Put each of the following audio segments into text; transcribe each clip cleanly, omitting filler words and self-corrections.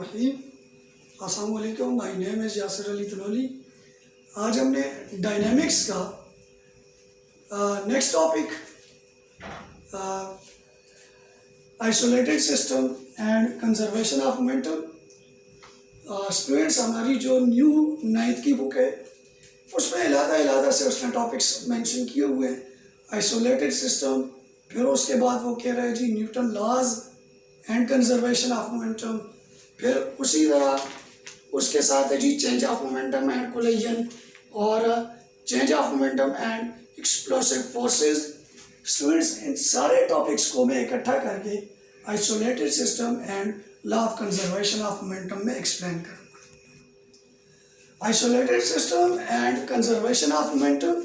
बिस्मिल्लाहिर्रहमानिर्रहीम। अस्सलाम वालेकुम। My name is Yasir Ali Tanoli. आज हमने डायनेमिक्स का next topic isolated system and conservation of momentum. Students, हमारी जो न्यू 9th की बुक है उसमें अलग से उसने टॉपिक्स मेंशन किए हुए हैं। आइसोलेटेड सिस्टम, फिर उसके बाद वो कह रहे हैं जी Newton laws and conservation of momentum, फिर उसी तरह उसके साथ है जी change of momentum and collision और change of momentum and explosive forces. Students, इन सारे टॉपिक्स को मैं इकट्ठा करके isolated system and law of conservation of momentum में एक्सप्लेन करूँगा। Isolated system and conservation of momentum.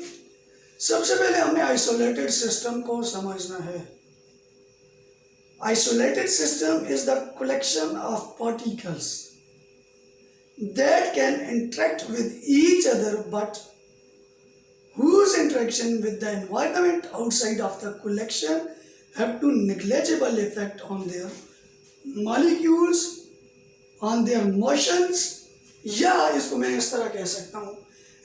सबसे पहले हमने आइसोलेटेड सिस्टम को समझना है। Isolated system is the collection of particles that can interact with each other but whose interaction with the environment outside of the collection have to negligible effect on their molecules, on their motions, या इसको मैं इस तरह कह सकता हूँ,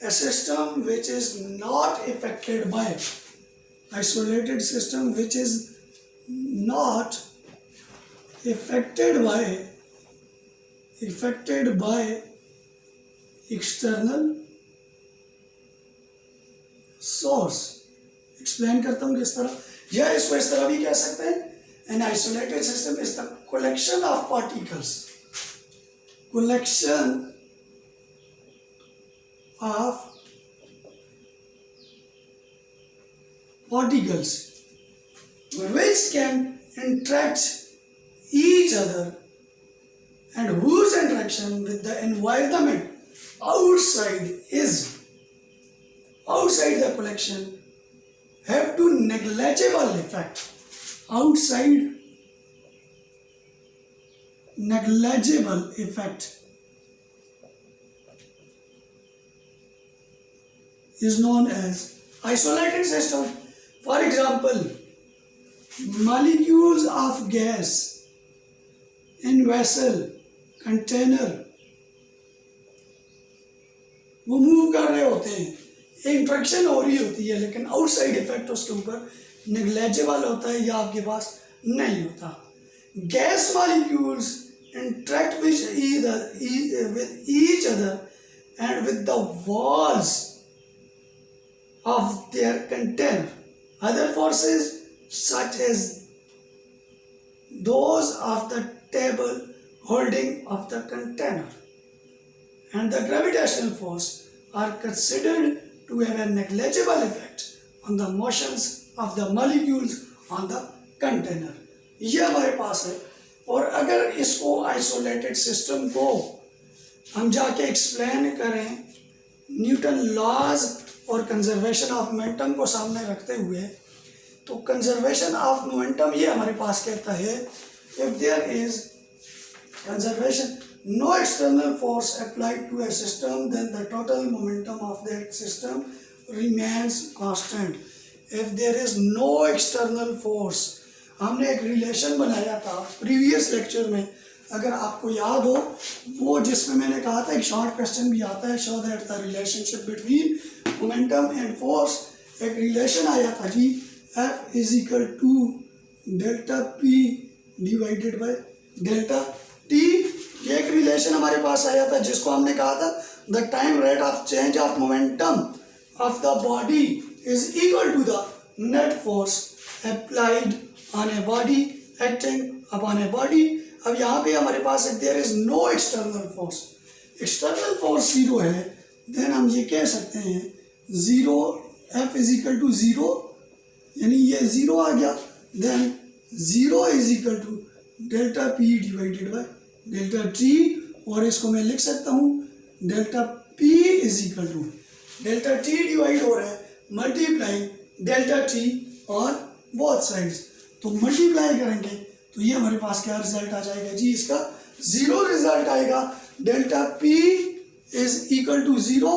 a system which is not affected by, isolated system which is not affected by external source। Explain करता हूँ किस तरह, या इसको इस तरह भी कह सकते हैं, an isolated system is the collection of particles, collection of particles which can interact each other and whose interaction with the environment outside the collection have to negligible effect, outside negligible effect is known as isolated system। For example, molecules of gas in vessel container वो move कर रहे होते हैं, interaction हो रही होती है, लेकिन आउटसाइड इफेक्ट उसके ऊपर नेग्लेजिबल होता है या आपके पास नहीं होता। Gas molecules interact with each other and with the walls of their container। Other forces such as those of the table holding of the container and the gravitational force are considered to have a negligible effect on the motions of the molecules on the container। ये हमारे पास है। और अगर इसको isolated system को हम जाके explain करें न्यूटन लॉज और कंजर्वेशन ऑफ मोमेंटम को सामने रखते हुए, तो कंजर्वेशन ऑफ मोमेंटम ये हमारे पास कहता है, if there is conservation, no external force applied to a system, then the total momentum of that system remains constant। if there is no external force, हमने एक रिलेशन बनाया था प्रीवियस लेक्चर में, अगर आपको याद हो, वो जिसमें मैंने कहा था एक शॉर्ट क्वेश्चन भी आता है, show that the relationship between momentum and force. एक रिलेशन आया था जी, F is equal to delta P divided by delta T। ये एक रिलेशन हमारे पास आया था जिसको हमने कहा था the time rate of change of momentum of the body is equal to the net force applied on a body acting upon a body. अब यहाँ पे हमारे पास there is no external force, external force zero है, then हम ये कह सकते हैं zero, F is equal to zero, यानी ये जीरो आ गया, then zero is equal to delta P divided by delta T, और इसको मैं लिख सकता हूँ delta P is equal to delta T divide हो रहा है मल्टीप्लाई डेल्टा T और बोथ साइड्स, तो मल्टीप्लाई करेंगे तो ये हमारे पास क्या रिजल्ट आ जाएगा जी, इसका जीरो रिजल्ट आएगा। Delta P is equal to zero,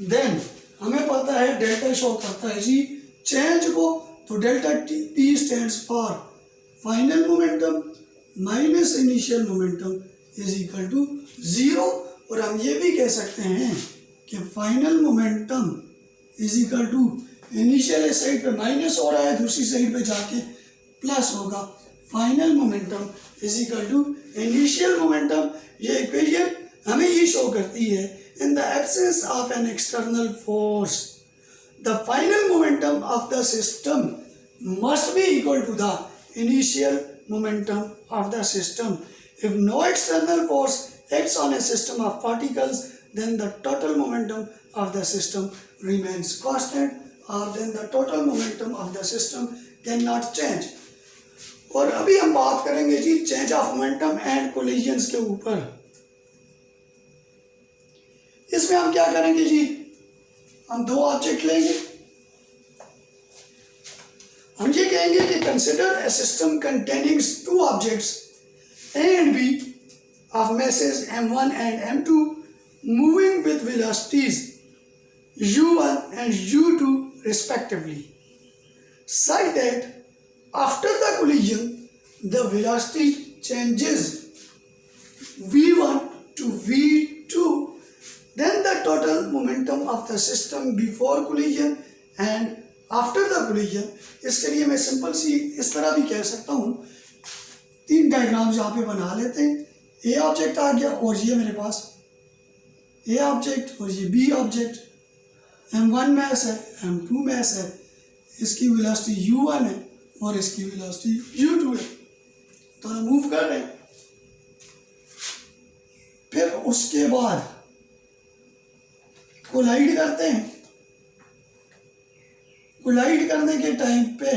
then हमें पता है डेल्टा शो करता है जी चेंज को, तो delta P stands for final momentum minus initial momentum is equal to 0। और हम ये भी कह सकते हैं कि final momentum is equal to initial side पे माइनस हो रहा है, दूसरी साइड पे जाके प्लस होगा। Final momentum is equal to initial momentum. ये इक्वेशन हमें ये शो करती है in the absence of an external force the final momentum of the system must be equal to the initial momentum of the system. If no external force acts on a system of particles, then the total momentum of the system remains constant, or then the total momentum of the system cannot change. और अभी हम बात करेंगे जी change of momentum and collisions के ऊपर। इसमें हम क्या करेंगे जी, हम दो ऑब्जेक्ट लेंगे, हम ये कहेंगे कि consider a system containing two objects A and B of masses m1 and m2 moving with velocities u1 and u2 respectively, such that after the collision the velocity changes v1 to v2, then the total momentum of the system before collision and after the collision. इसके लिए मैं simple सी इस तरह भी कह सकता हूँ, तीन डायग्राम्स यहाँ पे बना लेते हैं। ए ऑब्जेक्ट आ गया और ये मेरे पास ए ऑब्जेक्ट और ये बी ऑब्जेक्ट, m1 मैस है, m2 मैस है, इसकी वेलोसिटी u1 है और इसकी वेलोसिटी u2 है, तो हम मूव कर रहे हैं। फिर उसके बाद कोलाइड करते हैं, कोलाइड करने के टाइम पे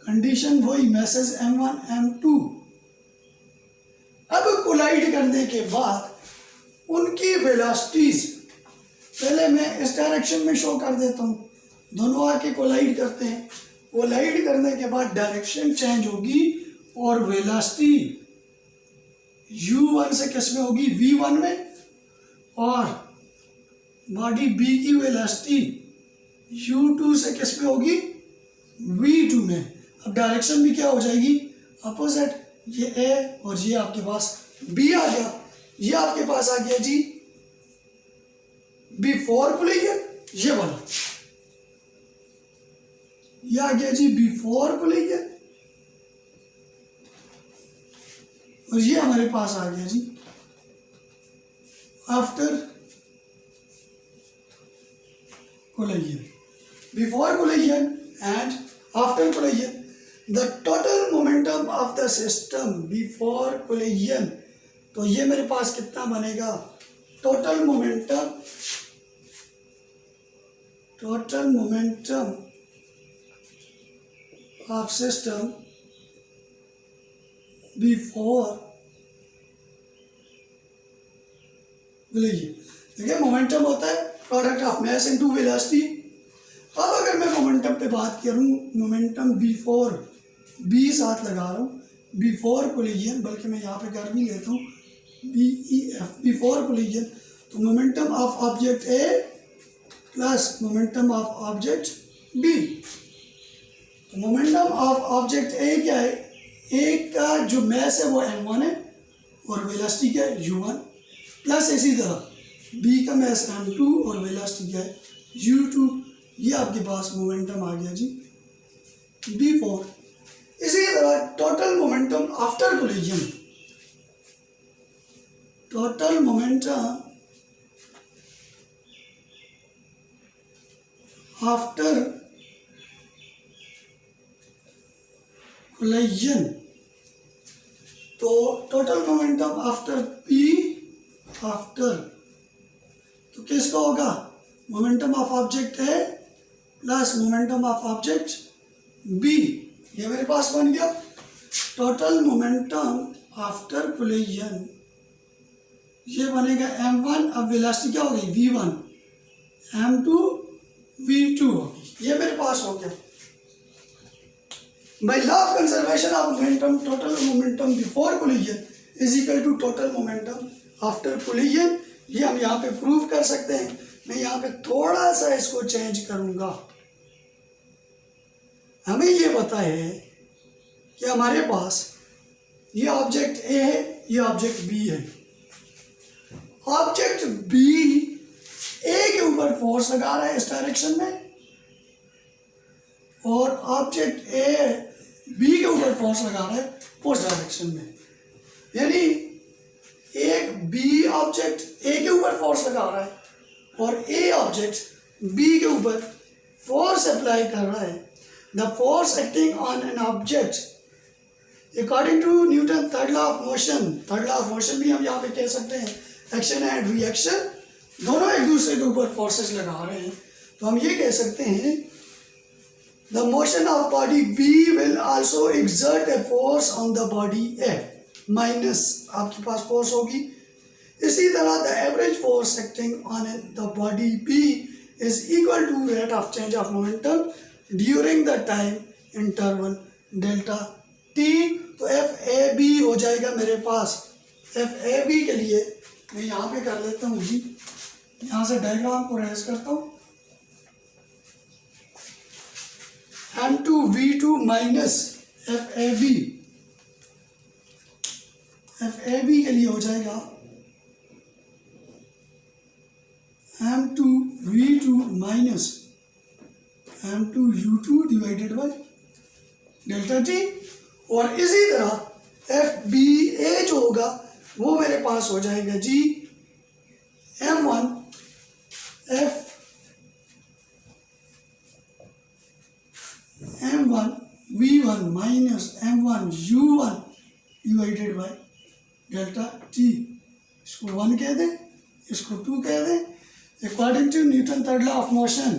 कंडीशन वही मैसेज m1 m2। अब कोलाइड करने के बाद उनकी वेलोसिटीज पहले मैं इस डायरेक्शन में शो कर देता हूँ, दोनों आके कोलाइड करते हैं, कोलाइड करने के बाद डायरेक्शन चेंज होगी और वेलोसिटी u1 से किस में होगी, v1 में, और बॉडी b की वेलोसिटी u2 से किस में होगी, v2 में। अब डायरेक्शन भी क्या हो जाएगी, अपोजिट। ये a और ये आपके पास b आ गया, ये आपके पास आ गया जी बिफोर कोलिजन, ये वाला ये आ गया जी बिफोर कोलिजन, और ये हमारे पास आ गया जी after collision. Before collision and after collision, the total momentum of the system before collision, तो ये मेरे पास कितना बनेगा, total momentum of system before collision। देखिए मोमेंटम होता है product of mass into velocity. अब अगर मैं मोमेंटम पे बात करूँ, मोमेंटम बिफोर बी साथ लगा रहा हूँ, बिफोर कोलिजन, बल्कि मैं यहाँ पे कर भी लेता हूँ BEF, बिफोर कोलिजन, तो momentum of object A plus momentum of object B. तो मोमेंटम ऑफ ऑब्जेक्ट ए क्या है, ए का जो मैस है वो m1 है और वेलोसिटी क्या है u1, प्लस इसी तरह बी का मैस m2 और वेलोसिटी क्या है u2। ये आपके पास मोमेंटम आ गया जी बिफोर। इसी तरह total momentum after collision, total momentum after collision, तो total momentum after P after, तो किसका होगा, momentum of object A plus momentum of object B. ये मेरे पास बन गया टोटल मोमेंटम आफ्टर कोलिजन, ये बनेगा m1, अब वेलोसिटी क्या हो गई v1, m2 v2 होगी, ये मेरे पास हो गया। By law of conservation of momentum, total momentum before collision is equal to total momentum after collision. ये हम यहाँ पे प्रूव कर सकते हैं। मैं यहाँ पे थोड़ा सा इसको चेंज करूँगा। हमें ये पता है कि हमारे पास ये ऑब्जेक्ट ए है, ये ऑब्जेक्ट बी है। ऑब्जेक्ट बी ए के ऊपर फोर्स लगा रहा है इस डायरेक्शन में, और ऑब्जेक्ट ए बी के ऊपर फोर्स लगा रहा है उस डायरेक्शन में। यानी एक बी ऑब्जेक्ट ए के ऊपर फोर्स लगा रहा है और ए ऑब्जेक्ट बी के ऊपर फोर्स अप्लाई कर रहा है। The force acting on an object according to Newton third law of motion, third law of motion भी हम यहाँ पे कह सकते हैं, एक्शन एंड रिएक्शन दोनों एक दूसरे के ऊपर फोर्सेस लगा रहे हैं। तो हम ये कह सकते हैं the motion of body B will also exert a force on the body A, minus आपके पास फोर्स होगी। इसी तरह the average force acting on the body B is equal to rate of change of momentum during the time interval delta T. तो F A B हो जाएगा मेरे पास। F A B के लिए मैं यहाँ पे कर लेता हूँ जी, यहाँ से डायग्राम को रेज करता हूँ। M2V2 minus F A B, F A B के लिए हो जाएगा M2V2 minus M2U2 divided by delta T. और इसी तरह एफ बी ए जो होगा वो मेरे पास हो जाएगा जी M1 F M1 V1 minus M1 U1 divided by delta T. इसको 1 कह दें, इसको 2 कह दें। According to Newton third law of motion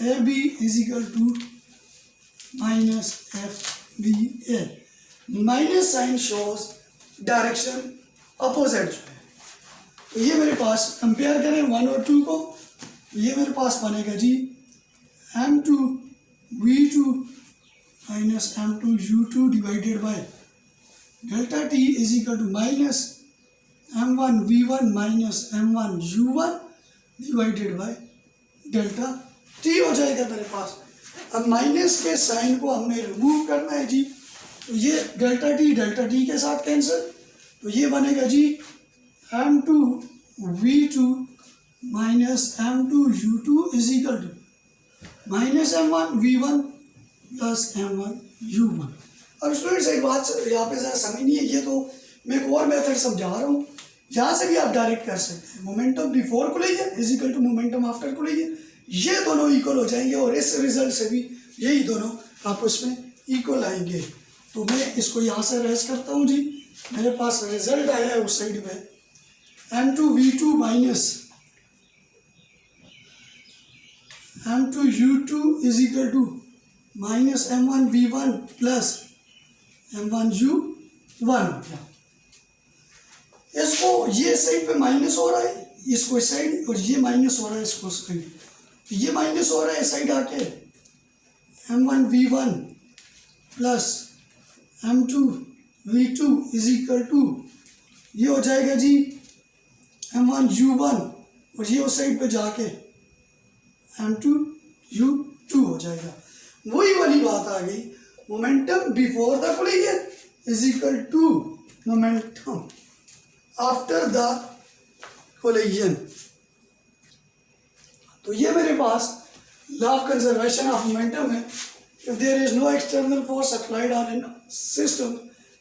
A B is equal to minus F B A. Minus sign shows direction opposite जो है। तो ये मेरे पास कंपेयर करें 1 और 2 को, ये मेरे पास बनेगा जी M2V2 minus M2U2 divided by delta T is equal to minus M1V1 minus M1U1 divided by delta T हो जाएगा मेरे पास। अब माइनस के साइन को हमने रिमूव करना है जी, तो ये डेल्टा टी के साथ कैंसिल, तो ये बनेगा जी M2V2 minus M2U2 is equal to minus M1V1 plus M1U1। अब स्टूडेंट्स एक बात यहाँ पे ज़रा समझनी है, ये तो मैं एक और मेथड समझा रहा हूँ, यहाँ से भी आप डायरेक्ट कर सकते हैं। मोमेंटम बिफोर को लीजिए is equal to momentum after को लीजिए, ये दोनों इक्वल हो जाएंगे और इस रिजल्ट से भी यही दोनों आपस में इक्वल आएंगे। तो मैं इसको यहाँ से रेस करता हूँ जी, मेरे पास रिजल्ट आया है उस साइड में M2V2 minus M2U2 is equal to minus M1V1 plus M1U1। इसको ये साइड पे माइनस हो रहा है, इसको इस साइड, और ये माइनस हो रहा है इसको साइड, ये माइनस हो रहा है इस साइड आके M1V1 plus M2V2 is equal to ये हो जाएगा जी M1U1, और ये उस साइड पे जाके M2U2 हो जाएगा। वही वाली बात आ गई, momentum before the collision is equal to momentum after the collision. तो ये मेरे पास law of conservation of momentum है। If there is no external force applied on an system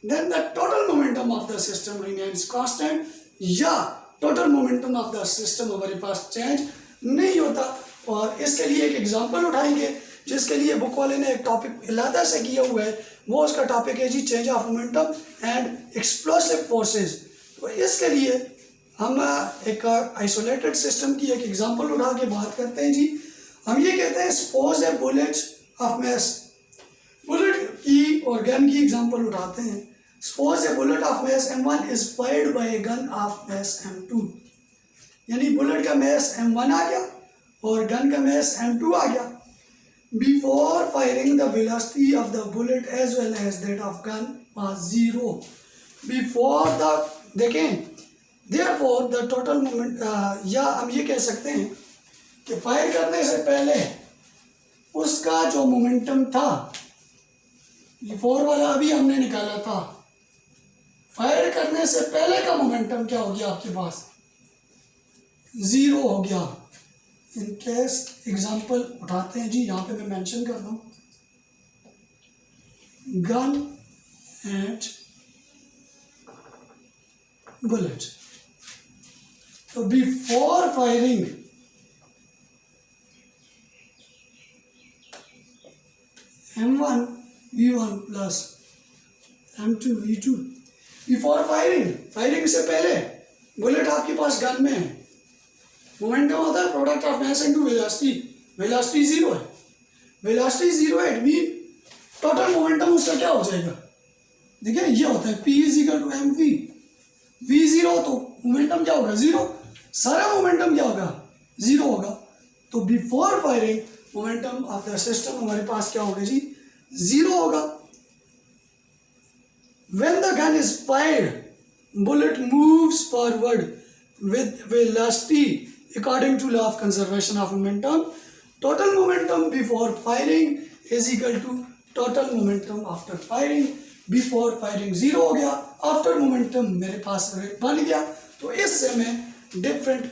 then the total momentum of the system remains constant, या total momentum of the system हमारे पास change नहीं होता। और इसके लिए एक एग्जांपल उठाएंगे जिसके लिए बुक वाले ने एक टॉपिक अलग से किया हुआ है, वो उसका टॉपिक है जी change of momentum and explosive forces. तो इसके लिए हम एक आइसोलेटेड सिस्टम की एक एग्जांपल उठा के बात करते हैं जी। हम ये कहते हैं suppose a bullet of mass, bullet की और गन की एग्जांपल उठाते हैं। Suppose a bullet of mass M1 is fired by a gun of mass M2, यानी बुलेट का मैस M1 आ गया और गन का मैस M2 आ गया। Before firing the velocity of the bullet as well as that of gun was 0 before the, देखें therefore the total moment, या हम ये कह सकते हैं कि फायर करने से पहले उसका जो मोमेंटम था V4 वाला अभी हमने निकाला था। फायर करने से पहले का मोमेंटम क्या हो गया आपके पास, 0 हो गया। इन केस एग्जांपल उठाते हैं जी, यहाँ पे मैं मेंशन कर दूँ, गन एंड बुलेट। तो before firing M1 V1 plus M2 V2, before firing, firing से पहले बुलेट आपके पास गन में है, मोमेंटम होता है product of mass into velocity, velocity 0 है, वेलोसिटी 0 है, इट मीन टोटल मोमेंटम उसका क्या हो जाएगा, देखिए ये होता है P is equal to mv, v 0 तो मोमेंटम क्या होगा 0, सारा मोमेंटम क्या होगा 0 होगा। तो before firing momentum of the system हमारे पास क्या होगा जी, 0 होगा। When the gun is fired, bullet moves forward with velocity according to law of conservation of momentum. Total momentum before firing is equal to total momentum after firing. Before firing 0 हो गया, after momentum मेरे पास बन गया। तो इससे मैं different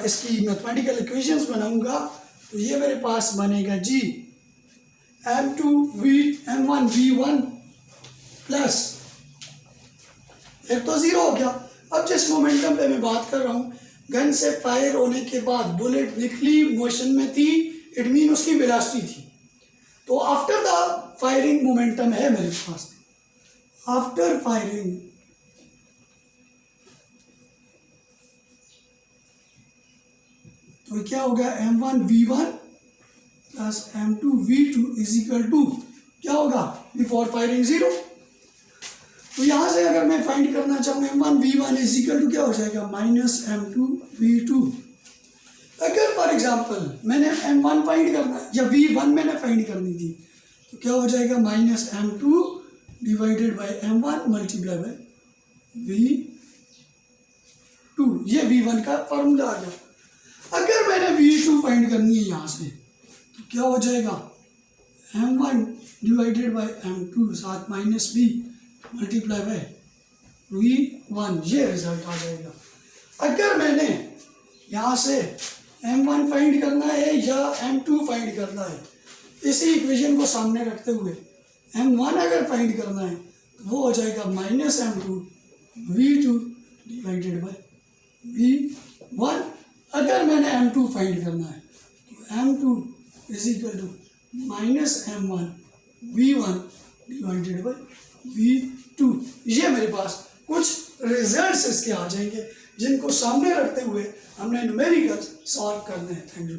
इसकी mathematical equations बनाऊंगा। तो ये मेरे पास बनेगा जी M1 V1 प्लस, एक तो 0 हो गया। अब जिस मोमेंटम पे मैं बात कर रहा हूँ, गन से फायर होने के बाद बुलेट निकली, मोशन में थी, इट मीन उसकी वेलोसिटी थी। तो आफ्टर द फायरिंग मोमेंटम है मेरे पास, आफ्टर फायरिंग तो क्या होगा M1 V1 plus M2 V2 is equal to क्या होगा, बिफोर फायरिंग 0। तो यहाँ से अगर मैं फाइंड करना चाहूँ M1 V1 is equal to क्या हो जाएगा, माइनस M2 V2। अगर फॉर एग्जांपल मैंने M1 फाइंड करना या V1 मैंने फाइंड करनी थी, तो क्या हो जाएगा, minus M2 divided by M1 multiply by V2। ये V1 का फॉर्मूला आ गया। अगर मैंने V2 फाइंड करनी है यहाँ से, तो क्या हो जाएगा, M1 डिवाइडेड बाय M2 साथ minus B multiply by V1, ये रिजल्ट आ जाएगा। अगर मैंने यहाँ से M1 फाइंड करना है या M2 फाइंड करना है, इसी इक्वेशन को सामने रखते हुए M1 अगर फाइंड करना है तो वो हो जाएगा minus M2 V2 divided by V1। अगर मैंने M2 फाइंड करना है तो M2 is equal to minus M1 V1 divided by V2। ये मेरे पास कुछ रिजल्ट्स इसके आ जाएंगे, जिनको सामने रखते हुए हमने न्यूमेरिकल सॉल्व करने हैं। Thank you.